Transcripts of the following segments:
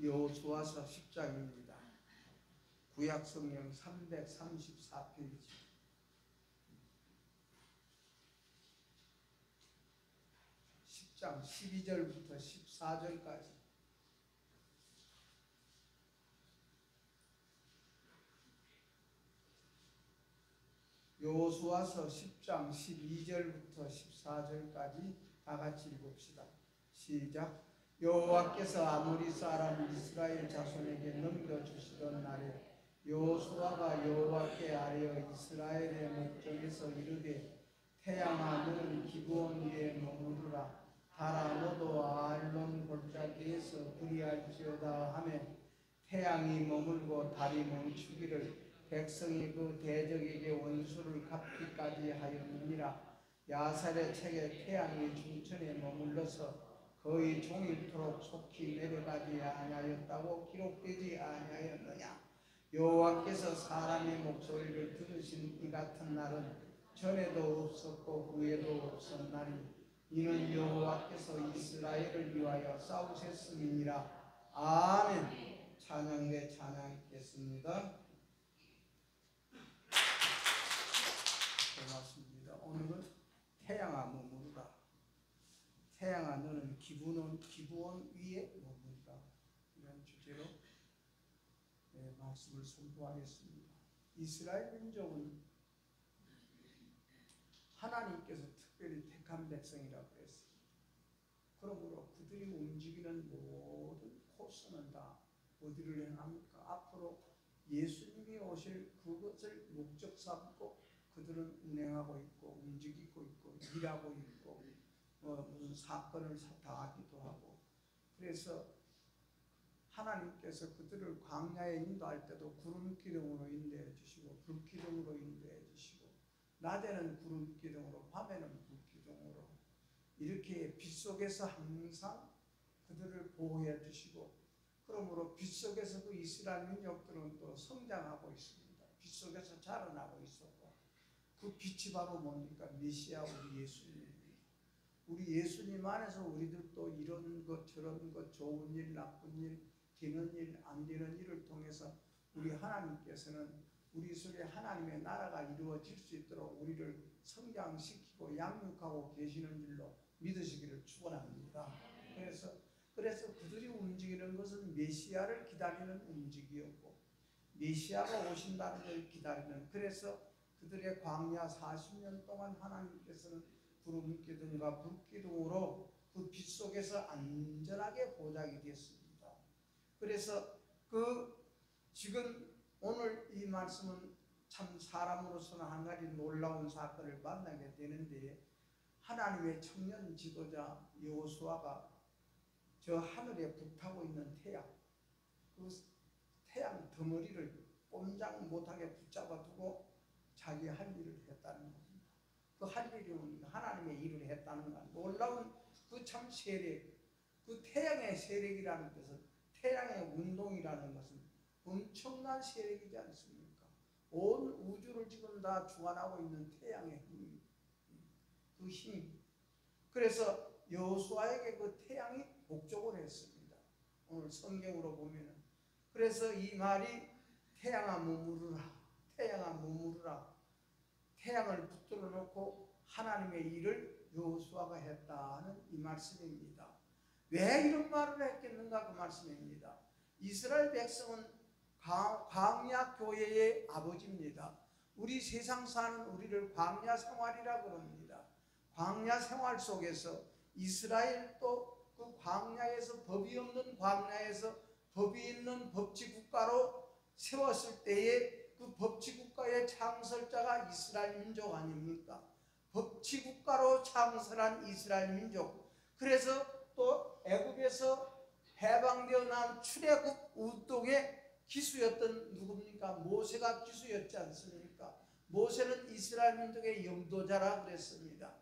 여호수아서 10장입니다. 구약 성경 334페이지. 10장 12절부터 14절까지. 여호수아서 10장 12절부터 14절까지 다 같이 읽읍시다. 시작. 여호와께서 아모리 사람 이스라엘 자손에게 넘겨주시던 날에 여호수아가 여호와께 아뢰어 이스라엘의 목전에서 이르되 태양아 너는 기브온 위에 머무르라. 달아 너도 아알론 골짜기에서 그리할지어다 하며 태양이 머물고 달이 멈추기를 백성이 그 대적에게 원수를 갚기까지 하였느니라. 야살의 책에 태양이 중천에 머물러서 거의 종일토록 속히 내려가지 아니하였다고 기록되지 아니하였느냐. 여호와께서 사람의 목소리를 들으신 이 같은 날은 전에도 없었고 후에도 없었나니 이는 여호와께서 이스라엘을 위하여 싸우셨음이니라. 아멘. 찬양대 찬양했겠습니다. 고맙습니다. 오늘은 태양아 머무르라. 태양아 너는 기브온 위에 머무르라. 이런 주제로 말씀을 선포하겠습니다. 이스라엘 민족은 하나님께서 특별히 택한 백성이라고 했습니다. 그러므로 그들이 움직이는 모든 코스는 다 어디를 향합니까? 앞으로 예수님이 오실 그것을 목적 삼고 그들은 운행하고 있고 움직이고 있고 일하고 있고 무슨 사건을 당하기도 하고. 그래서 하나님께서 그들을 광야에 인도할 때도 구름기둥으로 인도해 주시고 불기둥으로 인도해 주시고 낮에는 구름기둥으로 밤에는 불기둥으로 이렇게 빛 속에서 항상 그들을 보호해 주시고, 그러므로 빛 속에서 그 이스라엘 민족들은 또 성장하고 있습니다. 빛 속에서 자라나고 있었고 그 빛이 바로 뭡니까? 메시아 우리 예수님입니다. 우리 예수님 안에서 우리들도 이런 것 저런 것 좋은 일 나쁜 일 되는 일 안 되는 일을 통해서 우리 하나님께서는 우리 속에 하나님의 나라가 이루어질 수 있도록 우리를 성장시키고 양육하고 계시는 줄로 믿으시기를 축원합니다. 그래서 그들이 움직이는 것은 메시아를 기다리는 움직이었고 메시아가 오신다는 걸 기다리는, 그래서 그들의 광야 40년 동안 하나님께서는 구름기둥과 불기둥으로 그 빛 속에서 안전하게 보장이 됐습니다. 그래서 지금 오늘 이 말씀은 참 사람으로서는 한 가지 놀라운 사건을 만나게 되는데, 하나님의 청년 지도자 여호수아가 저 하늘에 불타고 있는 태양, 그 태양 덩어리를 꼼짝 못하게 붙잡아 두고 자기 할 일을 했다는 겁니다. 그 할 일이 하나님의 일을 했다는 건 놀라운 그 참 세력, 그 태양의 세력이라는 것은, 태양의 운동이라는 것은 엄청난 세력이지 않습니까? 온 우주를 지금 다 주관하고 있는 태양의 힘, 그 힘. 그래서 여호수아에게 그 태양이 복종을 했습니다. 오늘 성경으로 보면은. 그래서 이 말이 태양아 머무르라, 태양아 머무르라. 태양을 붙들어 놓고 하나님의 일을 여호수아가 했다는 이 말씀입니다. 왜 이런 말을 했겠는가? 그 말씀입니다. 이스라엘 백성은 광야 교회의 아버지입니다. 우리 세상 사는 우리를 광야 생활이라 그럽니다. 광야 생활 속에서 이스라엘도 그 광야에서 법이 없는 광야에서 법이 있는 법치국가로 세웠을 때에 그 법치국가의 창설자가 이스라엘 민족 아닙니까? 법치국가로 창설한 이스라엘 민족. 그래서 또 애굽에서 해방되어 난 출애굽 운동의 기수였던 누굽니까? 모세가 기수였지 않습니까? 모세는 이스라엘 민족의 영도자라 그랬습니다.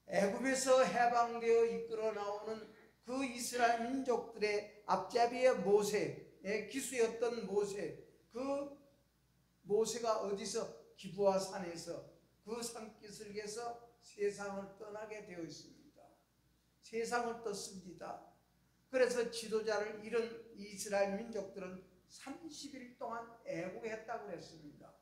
애굽에서 해방되어 이끌어 나오는 그 이스라엘 민족들의 앞잡이의 모세의 기수였던 모세, 그 모세가 어디서? 기브아 산에서 그 산기슭에서 세상을 떠나게 되어 있습니다. 세상을 떴습니다. 그래서 지도자를 잃은 이스라엘 민족들은 30일 동안 애국했다고 그랬습니다.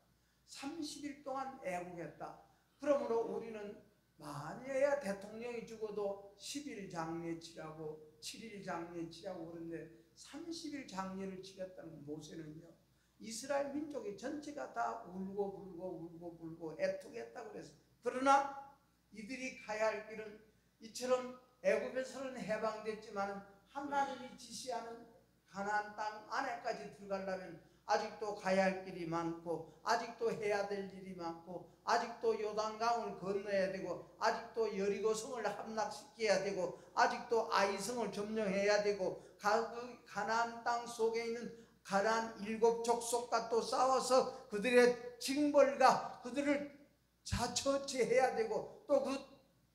30일 동안 애국했다. 그러므로 우리는 만약에 대통령이 죽어도 10일 장례 치라고 7일 장례 치라고 그러는데 30일 장례를 치렀다는 모세는요, 이스라엘 민족이 전체가 다 울고 애통했다고 그랬어요. 그러나 이들이 가야 할 길은 이처럼 애굽에서는 해방됐지만 하나님이 지시하는 가나안 땅 안에까지 들어가려면 아직도 가야 할 길이 많고, 아직도 해야 될 일이 많고, 아직도 요단강을 건너야 되고, 아직도 여리고성을 함락시켜야 되고, 아직도 아이성을 점령해야 되고, 가나안 땅 속에 있는 가나안 7 족속과 또 싸워서 그들의 징벌과 그들을 자처치해야 되고, 또 그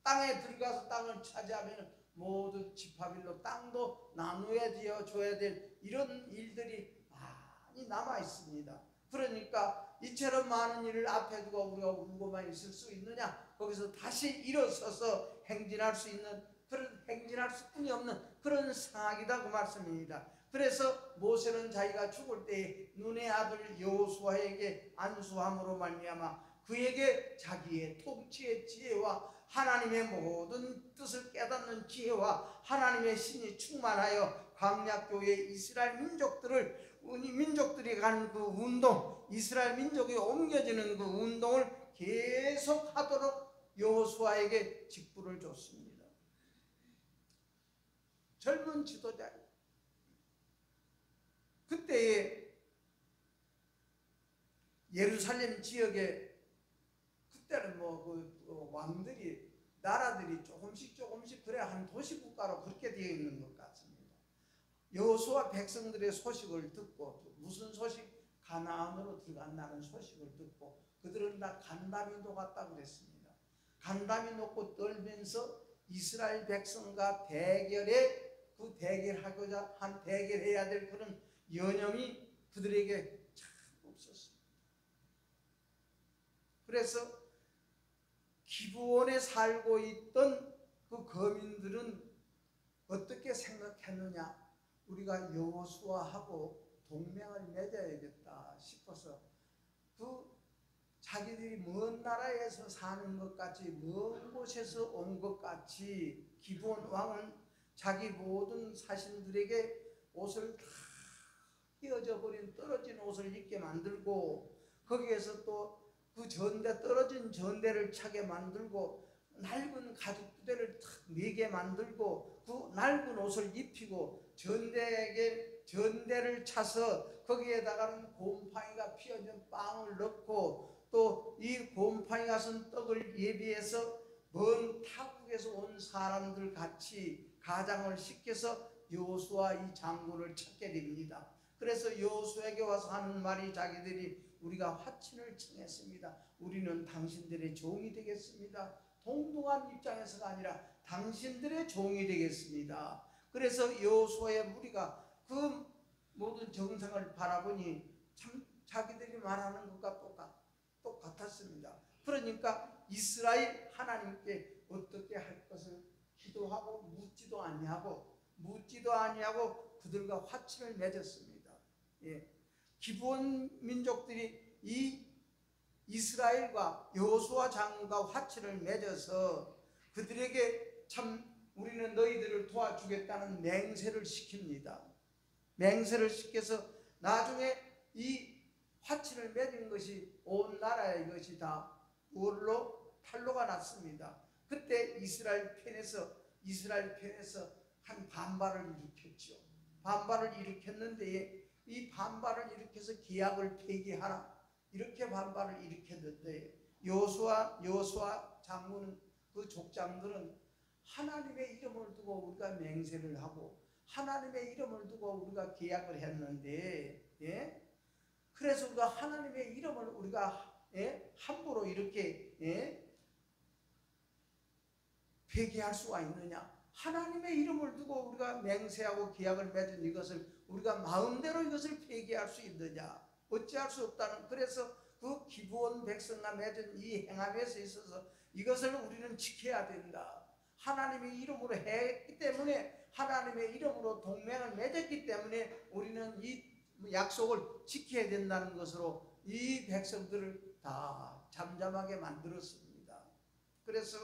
땅에 들어가서 땅을 차지하면 모두 지파별로 땅도 나누어 줘야 될 이런 일들이 많이 남아 있습니다. 그러니까 이처럼 많은 일을 앞에 두고 우리가 울고만 있을 수 있느냐? 거기서 다시 일어서서 행진할 수 있는, 그런 행진할 수뿐이 없는 그런 상황이다, 그 말씀입니다. 그래서 모세는 자기가 죽을 때 눈의 아들 여호수아에게 안수함으로 말미암아 그에게 자기의 통치의 지혜와 하나님의 모든 뜻을 깨닫는 지혜와 하나님의 신이 충만하여 광야교회 이스라엘 민족들이 가는 그 운동, 이스라엘 민족이 옮겨지는 그 운동을 계속하도록 여호수아에게 직분을 줬습니다. 젊은 지도자, 그때의 예루살렘 지역에 그때는 그 왕들이, 나라들이 조금씩 그래 한 도시국가로 그렇게 되어 있는 것 같습니다. 여호수아 백성들의 소식을 듣고, 무슨 소식? 가나안으로 들어간다는 소식을 듣고 그들은 다 간담이 녹았다고 그랬습니다. 간담이 녹고 떨면서 이스라엘 백성과 대결해야 될 그런 여념이 그들에게 참 없었습니다. 그래서 기브온에 살고 있던 그 거민들은 어떻게 생각했느냐? 우리가 여호수아하고 동맹을 맺어야겠다 싶어서 자기들이 먼 나라에서 사는 것 같이, 먼 곳에서 온 것 같이 기브온 왕은 자기 모든 사신들에게 옷을 다 휘어져 버린 떨어진 옷을 입게 만들고, 거기에서 또 그 떨어진 전대를 차게 만들고, 낡은 가죽 부대를 탁 매게 만들고, 그 낡은 옷을 입히고, 전대를 차서 거기에다가는 곰팡이가 피어진 빵을 넣고, 또 이 곰팡이가 쓴 떡을 예비해서 먼 타국에서 온 사람들 같이 가장을 시켜서 여호수아 이 장군을 찾게 됩니다. 그래서 여호수아에게 와서 하는 말이, 자기들이 우리가 화친을 청했습니다. 우리는 당신들의 종이 되겠습니다. 동등한 입장에서가 아니라 당신들의 종이 되겠습니다. 그래서 여호수아의 무리가 그 모든 정상을 바라보니 참 자기들이 말하는 것과 똑같았습니다. 그러니까 이스라엘 하나님께 어떻게 할 것을 기도하고 묻지도 아니하고 그들과 화친을 맺었습니다. 기브온 민족들이 이 이스라엘과 여호수아 장군과 화친을 맺어서 그들에게 참 우리는 너희들을 도와주겠다는 맹세를 시킵니다. 맹세를 시켜서 나중에 이 화친을 맺은 것이 온 나라의 것이 다 우월로 탄로가 났습니다. 그때 이스라엘 편에서 한 반발을 일으켰죠. 반발을 일으켰는데 이 반발을 일으켜서 계약을 폐기하라, 이렇게 반발을 일으켰는데 여호수아 장군은, 그 족장들은 하나님의 이름을 두고 우리가 맹세를 하고 하나님의 이름을 두고 우리가 계약을 했는데, 그래서 우리가 하나님의 이름을 우리가 함부로 이렇게 폐기할 수가 있느냐? 하나님의 이름을 두고 우리가 맹세하고 계약을 맺은 이것을 우리가 마음대로 이것을 폐기할 수 있느냐? 어찌할 수 없다는, 그래서 그 기브온 백성과 맺은 이 행함에 있어서 이것을 우리는 지켜야 된다. 하나님의 이름으로 했기 때문에 하나님의 이름으로 동맹을 맺었기 때문에 우리는 이 약속을 지켜야 된다는 것으로 이 백성들을 다 잠잠하게 만들었습니다. 그래서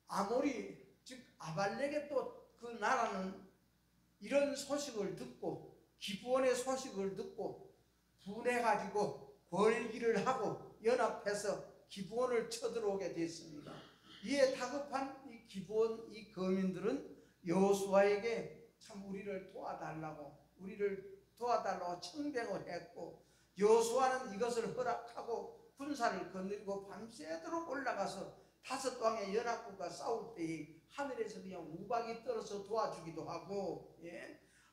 아모리 즉 아발렉의 또 그 나라는 이런 소식을 듣고 기브온의 소식을 듣고 분해가지고 벌기를 하고 연합해서 기브온을 쳐들어오게 됐습니다. 이에 다급한 이 기브온 이 거민들은 여호수아에게 참 우리를 도와달라고 청백을 했고, 여호수아는 이것을 허락하고 군사를 거느리고 밤새도록 올라가서 다섯 왕의 연합군과 싸울 때에 하늘에서 그냥 우박이 떨어져 도와주기도 하고,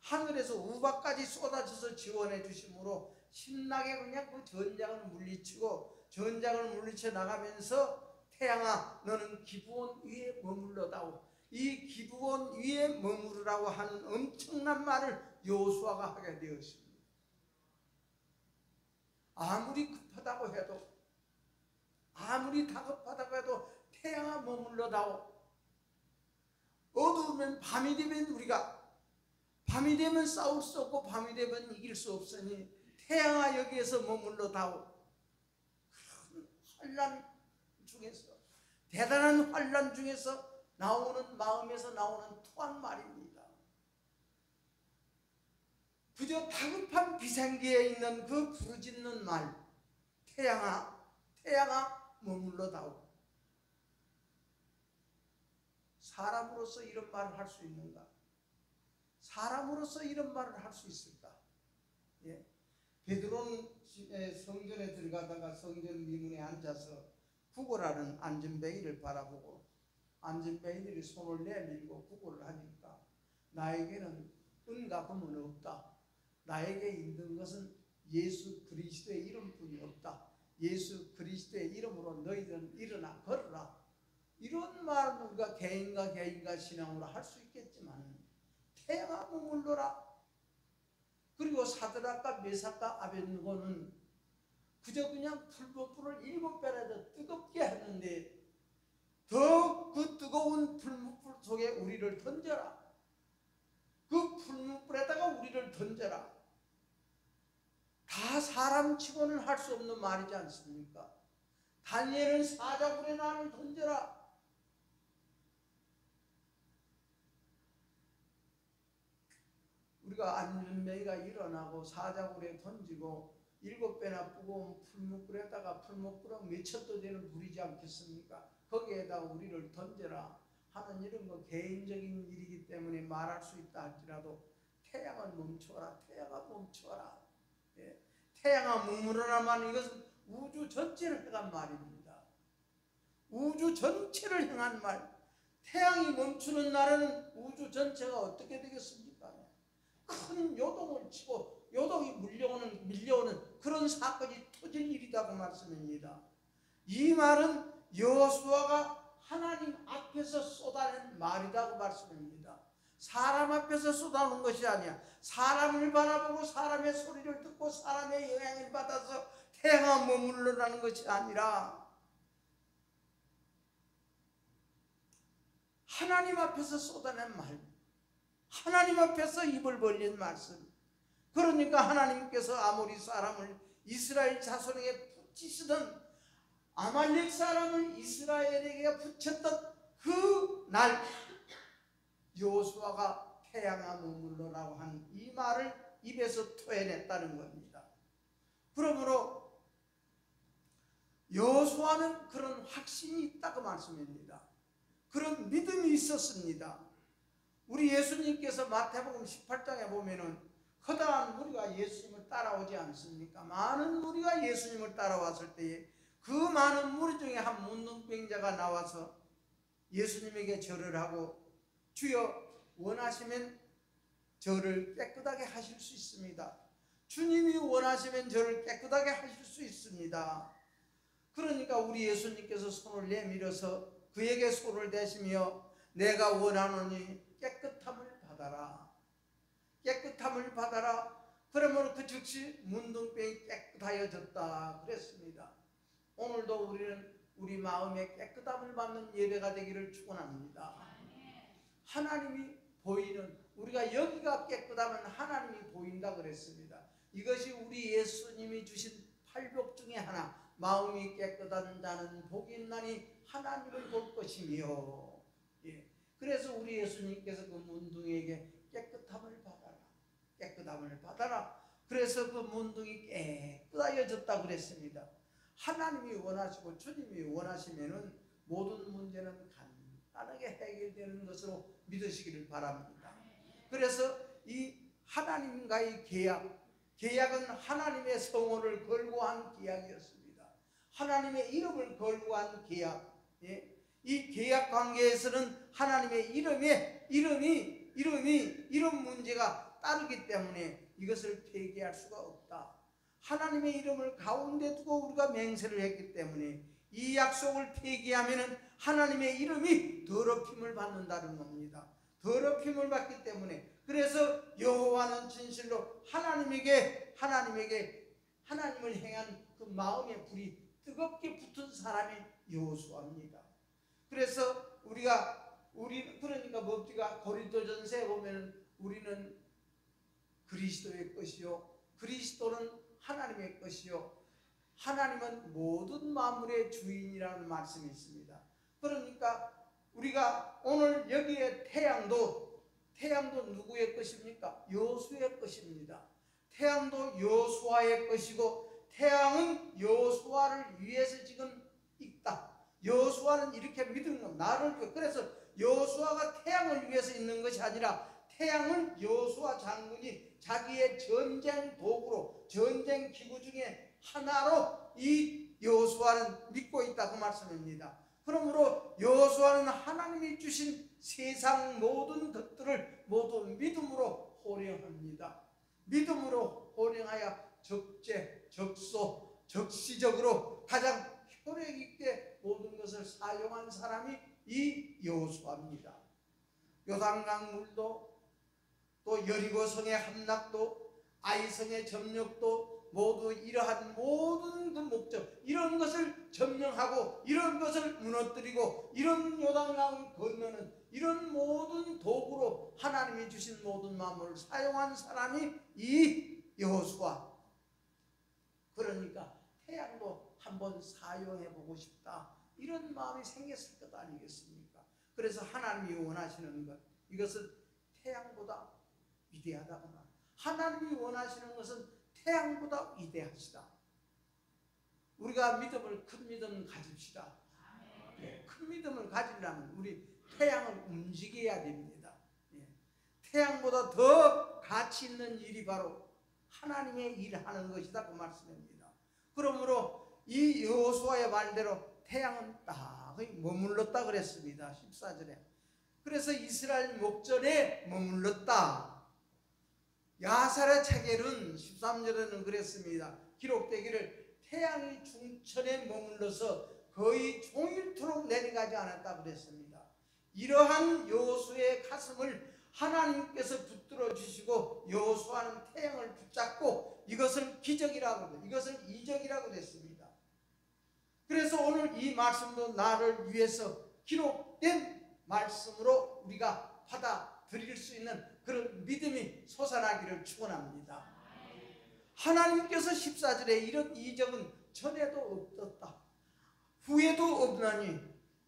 하늘에서 우박까지 쏟아져서 지원해 주심으로 신나게 그냥 그 전장을 물리쳐 나가면서 태양아 너는 기브온 위에 머물러다오, 이 기브온 위에 머무르라고 하는 엄청난 말을 여호수아가 하게 되었습니다. 아무리 급하다고 해도, 아무리 다급하다고 해도 태양아 머물러다오. 어두우면 밤이 되면 밤이 되면 싸울 수 없고 밤이 되면 이길 수 없으니 태양아 여기에서 머물러다오. 그런 환난 중에서, 대단한 환난 중에서 나오는, 마음에서 나오는 토한 말입니다. 그저 다급한 비상기에 있는 그 부르짖는 말, 태양아 머물러다오. 사람으로서 이런 말을 할 수 있는가? 사람으로서 이런 말을 할 수 있을까? 베드로는 성전에 들어가다가 성전 미문에 앉아서 구걸하는 안전뱅이를 바라보고, 안전뱅이들이 손을 내밀고 구걸을 하니까 나에게는 은과 금은 없다. 나에게 있는 것은 예수 그리스도의 이름뿐이 없다. 예수 그리스도의 이름으로 너희들은 일어나 걸어라. 이런 말은 우리가 개인과 신앙으로 할 수 있겠지만, 태양아 머물러라. 그리고 사드락과 메삭과 아벳느고는 그저 그냥 풀무불을 7배나 더 뜨겁게 했는데, 더 그 뜨거운 풀무불 속에 우리를 던져라. 그 풀무불에다가 우리를 던져라. 다 사람치고는 할 수 없는 말이지 않습니까? 다니엘은 사자굴에 나를 던져라. 우리가 안전뱅이가 일어나고 사자굴에 던지고 7배나 뜨거운 풀무불에다가, 풀무불은 몇 척도 되는 불이지 않겠습니까? 거기에다 우리를 던져라 하는 이런 거 개인적인 일이기 때문에 말할 수 있다 할지라도, 태양은 멈춰라, 태양아 멈춰라, 태양아 머무르라만, 이것은 우주 전체를 향한 말입니다. 우주 전체를 향한 말. 태양이 멈추는 날에는 우주 전체가 어떻게 되겠습니까? 큰 요동을 치고 요동이 밀려오는 그런 사건이 터질 일이라고 말씀입니다. 이 말은 여호수아가 하나님 앞에서 쏟아낸 말이라고 말씀입니다. 사람 앞에서 쏟아놓은 것이 아니야. 사람을 바라보고 사람의 소리를 듣고 사람의 영향을 받아서 태양아 머물러라는 것이 아니라, 하나님 앞에서 쏟아낸 말, 하나님 앞에서 입을 벌린 말씀. 그러니까 하나님께서 아모리 사람을 이스라엘 자손에게 붙이시던, 아말렉 사람을 이스라엘에게 붙였던 그 날, 여호수아가 태양아 머물러라고 한 이 말을 입에서 토해냈다는 겁니다. 그러므로 여호수아는 그런 확신이 있다고 말씀입니다. 그런 믿음이 있었습니다. 우리 예수님께서 마태복음 18장에 보면은 커다란 무리가 예수님을 따라오지 않습니까? 많은 무리가 예수님을 따라왔을 때에 그 많은 무리 중에 한 문둥병자가 나와서 예수님에게 절을 하고, 주여 원하시면 저를 깨끗하게 하실 수 있습니다. 주님이 원하시면 저를 깨끗하게 하실 수 있습니다. 그러니까 우리 예수님께서 손을 내밀어서 그에게 손을 대시며 내가 원하노니 깨끗함을 받아라. 깨끗함을 받아라. 그러므로 그 즉시 문둥병이 깨끗하여졌다 그랬습니다. 오늘도 우리는 우리 마음의 깨끗함을 받는 예배가 되기를 축원합니다. 하나님이 보이는, 우리가 여기가 깨끗하면 하나님이 보인다 그랬습니다. 이것이 우리 예수님이 주신 팔복 중에 하나, 마음이 깨끗한 자는 복이 있나니 하나님을 볼 것이며. 예. 그래서 우리 예수님께서 그 문둥이에게 깨끗함을 받아라, 깨끗함을 받아라. 그래서 그 문둥이 깨끗하여졌다 그랬습니다. 하나님이 원하시고 주님이 원하시면은 모든 문제는 간단하게 해결되는 것으로 믿으시기를 바랍니다. 그래서 이 하나님과의 계약은 하나님의 성호를 걸고 한 계약이었습니다. 하나님의 이름을 걸고 한 계약. 예? 이 계약 관계에서는 하나님의 이름 문제가 따르기 때문에 이것을 폐기할 수가 없다. 하나님의 이름을 가운데 두고 우리가 맹세를 했기 때문에 이 약속을 폐기하면은 하나님의 이름이 더럽힘을 받는다는 겁니다. 더럽힘을 받기 때문에, 그래서 여호와는 진실로 하나님을 향한 그 마음의 불이 뜨겁게 붙은 사람이 여호수아입니다. 그래서 그러니까 뭡니까? 고린도전서에 보면은 우리는 그리스도의 것이요, 그리스도는 하나님의 것이요, 하나님은 모든 만물의 주인이라는 말씀이 있습니다. 그러니까 우리가 오늘 여기에 태양도 누구의 것입니까? 여호수아의 것입니다. 태양도 여호수아의 것이고, 태양은 여호수아를 위해서 지금 있다. 여호수아는 이렇게 믿는 것, 나를, 그래서 여호수아가 태양을 위해서 있는 것이 아니라 태양은 여호수아 장군이 자기의 전쟁 도구로, 전쟁 기구 중에 하나로 이 여호수아는 믿고 있다 그 말씀입니다. 그러므로 여호수아는 하나님이 주신 세상 모든 것들을 모두 믿음으로 호령합니다. 믿음으로 호령하여 적재, 적소, 적시적으로 가장 효력 있게 모든 것을 사용한 사람이 이 여호수아입니다. 요단강 물도, 또 여리고성의 함락도, 아이성의 점령도 모두 이러한 모든 그 목적, 이런 것을 점령하고 이런 것을 무너뜨리고 이런 요단강을 건너는 이런 모든 도구로 하나님이 주신 모든 만물을 사용한 사람이 이 여호수아. 그러니까 태양도 한번 사용해 보고 싶다, 이런 마음이 생겼을 것 아니겠습니까? 그래서 하나님이 원하시는 것, 이것은 태양보다 위대하다고 말. 하나님이 원하시는 것은 태양보다 위대하시다. 우리가 큰 믿음을 가집시다. 네, 큰 믿음을 가지려면 우리 태양을 움직여야 됩니다. 네. 태양보다 더 가치 있는 일이 바로 하나님의 일을 하는 것이다 그 말씀입니다. 그러므로 이 여호수아의 말대로 태양은 딱 머물렀다 그랬습니다. 14절에. 그래서 이스라엘 목전에 머물렀다. 야살의 체결은 13절에는 그랬습니다. 기록되기를 태양이 중천에 머물러서 거의 종일토록 내려가지 않았다 그랬습니다. 이러한 여호수아의 가슴을 하나님께서 붙들어 주시고 여호수아는 태양을 붙잡고 이것을 기적이라고, 이것을 이적이라고 그랬습니다. 그래서 오늘 이 말씀도 나를 위해서 기록된 말씀으로 우리가 받아들일 수 있는 그런 믿음이 솟아나기를 축원합니다. 하나님께서 14절에 이런 이적은 전에도 없었다, 후에도 없나니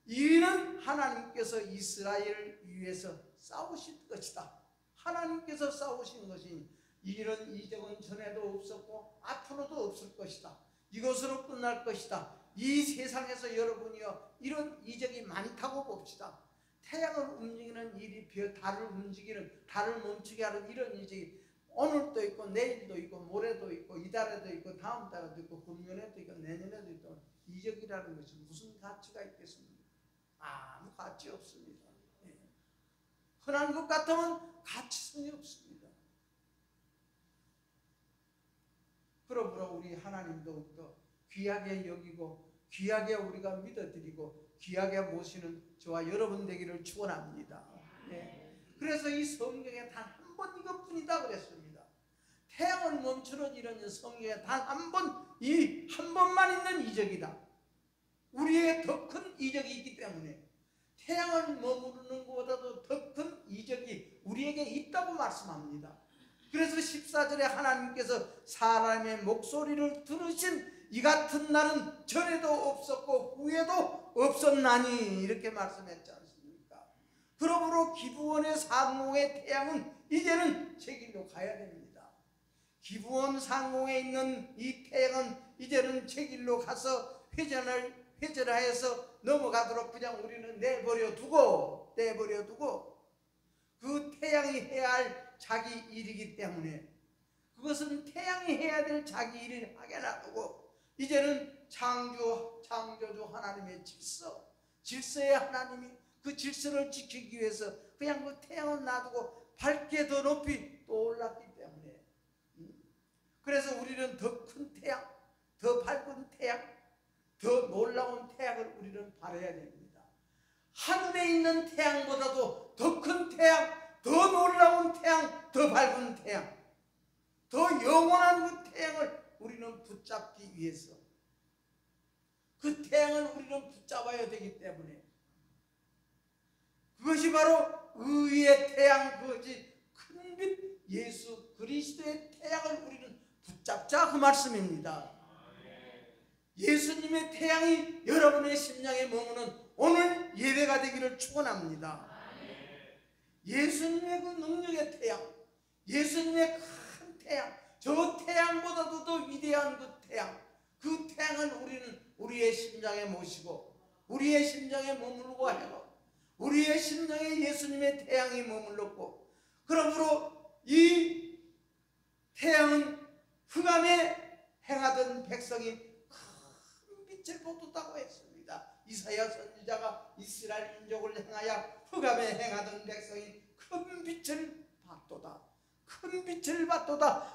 이는 하나님께서 이스라엘을 위해서 싸우실 것이다. 하나님께서 싸우신 것이니 이런 이적은 전에도 없었고 앞으로도 없을 것이다. 이것으로 끝날 것이다. 이 세상에서 여러분이요, 이런 이적이 많다고 봅시다. 태양을 움직이는 일이, 달을 움직이는, 달을 멈추게 하는 이런 이적이 오늘도 있고 내일도 있고 모레도 있고 이달에도 있고 다음 달에도 있고 금년에도 있고 내년에도 있고, 이적이라는 것이 무슨 가치가 있겠습니까? 아무 가치 없습니다. 예. 흔한 것 같으면 가치성이 없습니다. 그러므로 우리 하나님 더욱더 귀하게 여기고 귀하게 우리가 믿어드리고 귀하게 모시는 저와 여러분 되기를 축원합니다. 네. 그래서 이 성경에 단 한 번 이것뿐이다 그랬습니다. 태양을 멈추는 이런 성경에 단 한 번, 이 한 번만 있는 이적이다. 우리의 더 큰 이적이 있기 때문에 태양을 머무르는 것보다도 더 큰 이적이 우리에게 있다고 말씀합니다. 그래서 14절에 하나님께서 사람의 목소리를 들으신 이 같은 날은 전에도 없었고 후에도 없었나니 이렇게 말씀했지 않습니까? 그러므로 기브온의 상공의 태양은 이제는 제 길로 가야 됩니다. 기브온 상공에 있는 이 태양은 이제는 제 길로 가서 회전하여서 넘어가도록 그냥 우리는 내버려 두고 그 태양이 해야 할 자기 일이기 때문에 그것은 태양이 해야 될 자기 일을 하게 놔두고 이제는 창조주 하나님의 질서의 하나님이 그 질서를 지키기 위해서 그냥 그 태양을 놔두고 밝게 더 높이 떠올랐기 때문에 그래서 우리는 더 큰 태양, 더 밝은 태양, 더 놀라운 태양을 우리는 바라야 됩니다. 하늘에 있는 태양보다도 더 큰 태양, 더 놀라운 태양, 더 밝은 태양, 더 영원한 그 태양을 우리는 붙잡기 위해서 그 태양을 우리는 붙잡아야 되기 때문에 그것이 바로 의의 태양, 그것이 큰빛 예수 그리스도의 태양을 우리는 붙잡자 그 말씀입니다. 예수님의 태양이 여러분의 심령에 머무는 오늘 예배가 되기를 축원합니다. 예수님의 그 능력의 태양, 예수님의 큰 태양, 저 태양보다도 더 위대한 그 태양을 우리는 우리의 심장에 모시고 우리의 심장에 머물고 하고 우리의 심장에 예수님의 태양이 머물렀고 그러므로 이 태양은 흑암에 행하던 백성이 큰 빛을 보았다고 했습니다. 이사야 선지자가 이스라엘 민족을 향하여 흑암에 행하던 백성이 큰 빛을 받도다.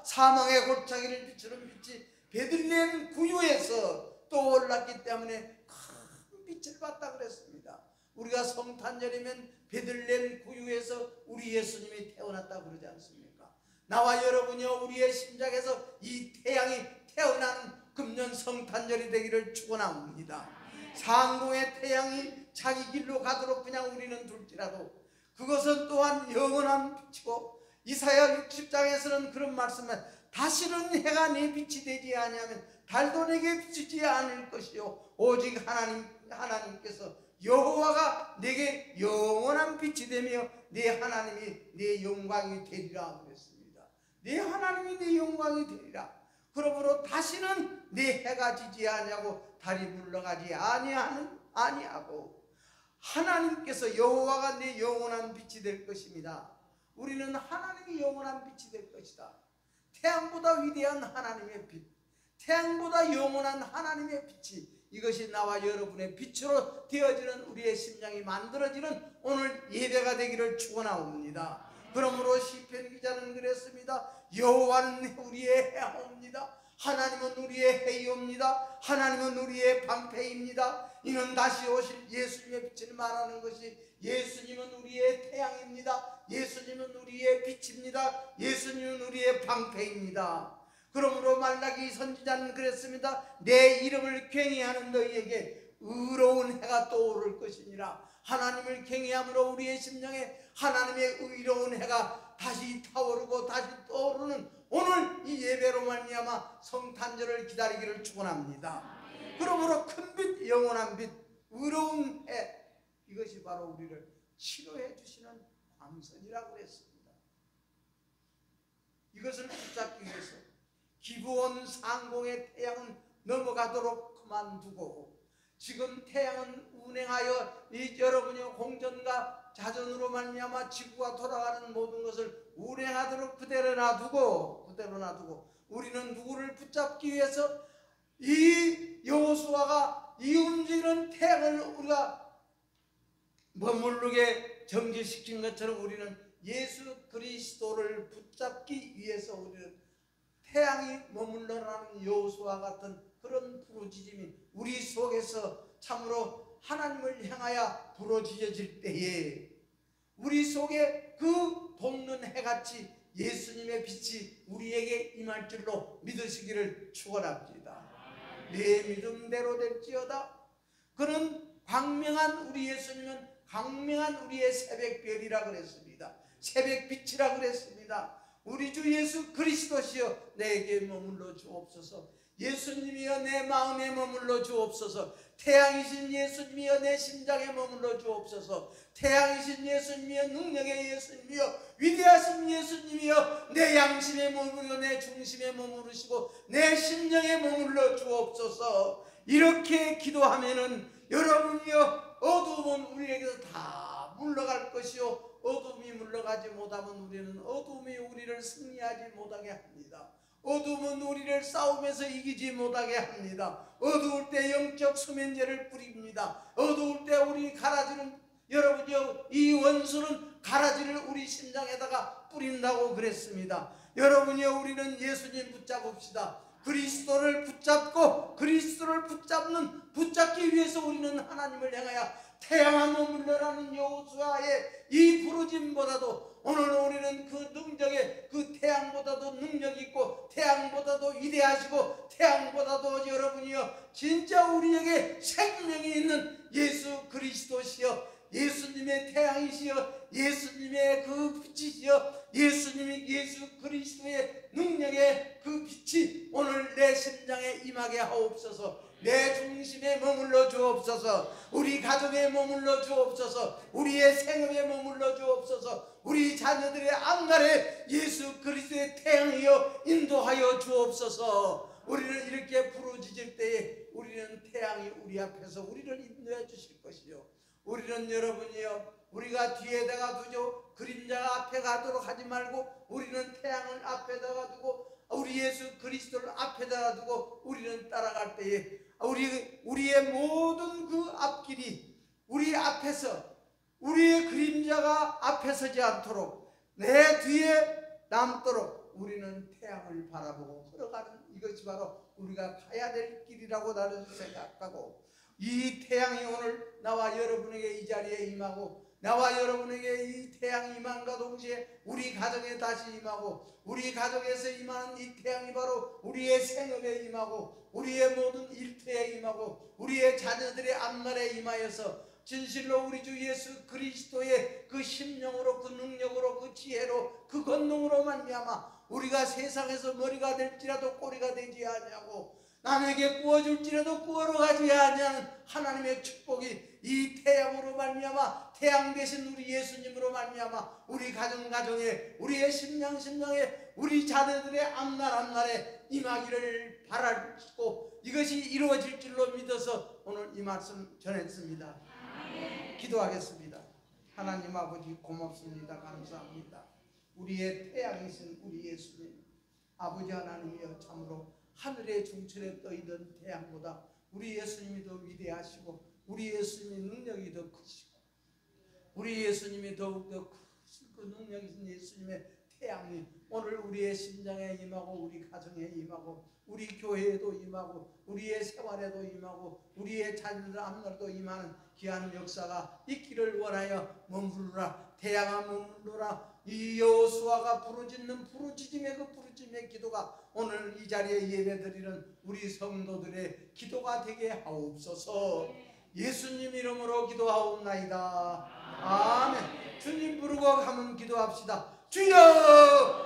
사망의 골짜기를 비추는 빛이 베들레헴 구유에서 떠올랐기 때문에 큰 빛을 받다 그랬습니다. 우리가 성탄절이면 베들레헴 구유에서 우리 예수님이 태어났다고 그러지 않습니까? 나와 여러분이요 우리의 심장에서 이 태양이 태어나는 금년 성탄절이 되기를 축원합니다. 상공의 태양이 자기 길로 가도록 그냥 우리는 둘지라도 그것은 또한 영원한 빛이고 이사야 60장에서는 그런 말씀을 다시는 해가 내 빛이 되지 아니하면 달도 내게 비추지 않을 것이요 오직 하나님께서 여호와가 내게 영원한 빛이 되며 내 하나님이 내 영광이 되리라 그랬습니다. 내 하나님이 내 영광이 되리라. 그러므로 다시는 내 해가 지지 아니하고 달이 물러가지 아니하고 하나님께서 여호와가 내 영원한 빛이 될 것입니다. 우리는 하나님이 영원한 빛이 될 것이다. 태양보다 위대한 하나님의 빛, 태양보다 영원한 하나님의 빛이 이것이 나와 여러분의 빛으로 되어지는 우리의 심장이 만들어지는 오늘 예배가 되기를 축원하옵니다. 그러므로 시편 기자는 그랬습니다. 여호와는 우리의 해옵니다. 하나님은 우리의 해이옵니다. 하나님은 우리의 방패입니다. 이는 다시 오실 예수님의 빛을 말하는 것이 예수님은 우리의 태양입니다. 예수님은 우리의 빛입니다. 예수님은 우리의 방패입니다. 그러므로 말라기 선지자는 그랬습니다. 내 이름을 경외하는 너희에게 의로운 해가 떠오를 것이니라. 하나님을 경외함으로 우리의 심령에 하나님의 의로운 해가 다시 타오르고 다시 떠오르는 오늘 이 예배로 말미암아 성탄절을 기다리기를 축원합니다. 그러므로 큰 빛, 영원한 빛, 의로운 해, 이것이 바로 우리를 치료해 주시는 광선이라고 했습니다. 이것을 붙잡기 위해서 기브온 상공의 태양은 넘어가도록 그만두고 지금 태양은 운행하여 이 여러분의 공전과 자전으로 말미암아 지구가 돌아가는 모든 것을 운행하도록 그대로 놔두고 우리는 누구를 붙잡기 위해서 이 여호수아가 이 움직이는 태양을 우리가 머무르게 정지시킨 것처럼 우리는 예수 그리스도를 붙잡기 위해서 우리는 태양이 머물러라는 여호수아 같은 그런 부르짖음이 우리 속에서 참으로 하나님을 향하여 부르짖어질 때에 우리 속에 그 돋는 해같이 예수님의 빛이 우리에게 임할 줄로 믿으시기를 축원합니다. 내 믿음대로 될지어다. 그는 광명한 우리 예수님은 광명한 우리의 새벽별이라 그랬습니다. 새벽빛이라 그랬습니다. 우리 주 예수 그리스도시여 내게 머물러 주옵소서. 예수님이여 내 마음에 머물러 주옵소서. 태양이신 예수님이여 내 심장에 머물러 주옵소서. 태양이신 예수님이여 능력의 예수님이여 위대하신 예수님이여 내 양심에 머무르고 내 중심에 머무르시고 내 심령에 머물러 주옵소서. 이렇게 기도하면은 여러분이여 어두움은 우리에게서 다 물러갈 것이요 어둠이 물러가지 못하면 우리는 어둠이 우리를 승리하지 못하게 합니다. 어둠은 우리를 싸움에서 이기지 못하게 합니다. 어두울 때 영적 수면제를 뿌립니다. 어두울 때 우리 가라지는 여러분이요 이 원수는 가라지를 우리 심장에다가 뿌린다고 그랬습니다. 여러분이요 우리는 예수님 붙잡읍시다. 그리스도를 붙잡고 그리스도를 붙잡기 위해서 우리는 하나님을 향하여 태양아 머물러라는 여호수아의 이 부르짐보다도 오늘 우리는 그 능력에 그 태양보다도 능력 있고 태양보다도 위대하시고 태양보다도 여러분이여 진짜 우리에게 생명이 있는 예수 그리스도시여 예수님의 태양이시여 예수님의 그 빛이시여 예수님이 예수 그리스도의 능력의 그 빛이 오늘 내 심장에 임하게 하옵소서. 내 중심에 머물러 주옵소서. 우리 가정에 머물러 주옵소서. 우리의 생업에 머물러 주옵소서. 우리 자녀들의 앞날에 예수 그리스도의 태양이여 인도하여 주옵소서. 우리는 이렇게 부르짖을 때에 우리는 태양이 우리 앞에서 우리를 인도해 주실 것이요 우리는 여러분이요 우리가 뒤에다가 두죠 그림자가 앞에 가도록 하지 말고 우리는 태양을 앞에다가 두고 우리 예수 그리스도를 앞에다가 두고 우리는 따라갈 때에 우리의 모든 그 앞길이 우리 앞에서 우리의 그림자가 앞에 서지 않도록 내 뒤에 남도록 우리는 태양을 바라보고 걸어가는 이것이 바로 우리가 가야 될 길이라고 나는 생각하고 이 태양이 오늘 나와 여러분에게 이 자리에 임하고 나와 여러분에게 이 태양이 임함과 동시에 우리 가정에 다시 임하고 우리 가정에서 임하는 이 태양이 바로 우리의 생업에 임하고 우리의 모든 일터에 임하고 우리의 자녀들의 앞날에 임하여서 진실로 우리 주 예수 그리스도의 그 심령으로 그 능력으로 그 지혜로 그 권능으로 말미암아 우리가 세상에서 머리가 될지라도 꼬리가 되지 아니하고 남에게 구워줄지라도 구워러 가지 아니하는 하나님의 축복이 이 태양으로 말미암아 태양 대신 우리 예수님으로 말미암아 우리 가정에 우리의 심령에 우리 자녀들의 앞날에 임하기를 바라고 이것이 이루어질 줄로 믿어서 오늘 이 말씀 전했습니다. 기도하겠습니다. 하나님 아버지 고맙습니다. 감사합니다. 우리의 태양이신 우리 예수님 아버지 하나님이여 참으로 하늘의 중천에 떠있는 태양보다 우리 예수님이 더 위대하시고 우리 예수님의 능력이 더 크시고 우리 예수님이 더욱더 크신 그 능력이신 예수님의 태양이 오늘 우리의 심장에 임하고 우리 가정에 임하고 우리 교회에도 임하고 우리의 생활에도 임하고 우리의 자녀들 앞날도 임하는 귀한 역사가 있기를 원하여 머무르라. 태양아 머무르라. 이 여호수아가 부르짖는 부르짖음의 그 부르짖음의 기도가 오늘 이 자리에 예배드리는 우리 성도들의 기도가 되게 하옵소서. 예수님 이름으로 기도하옵나이다. 아멘. 주님 부르고 가면 기도합시다. 주여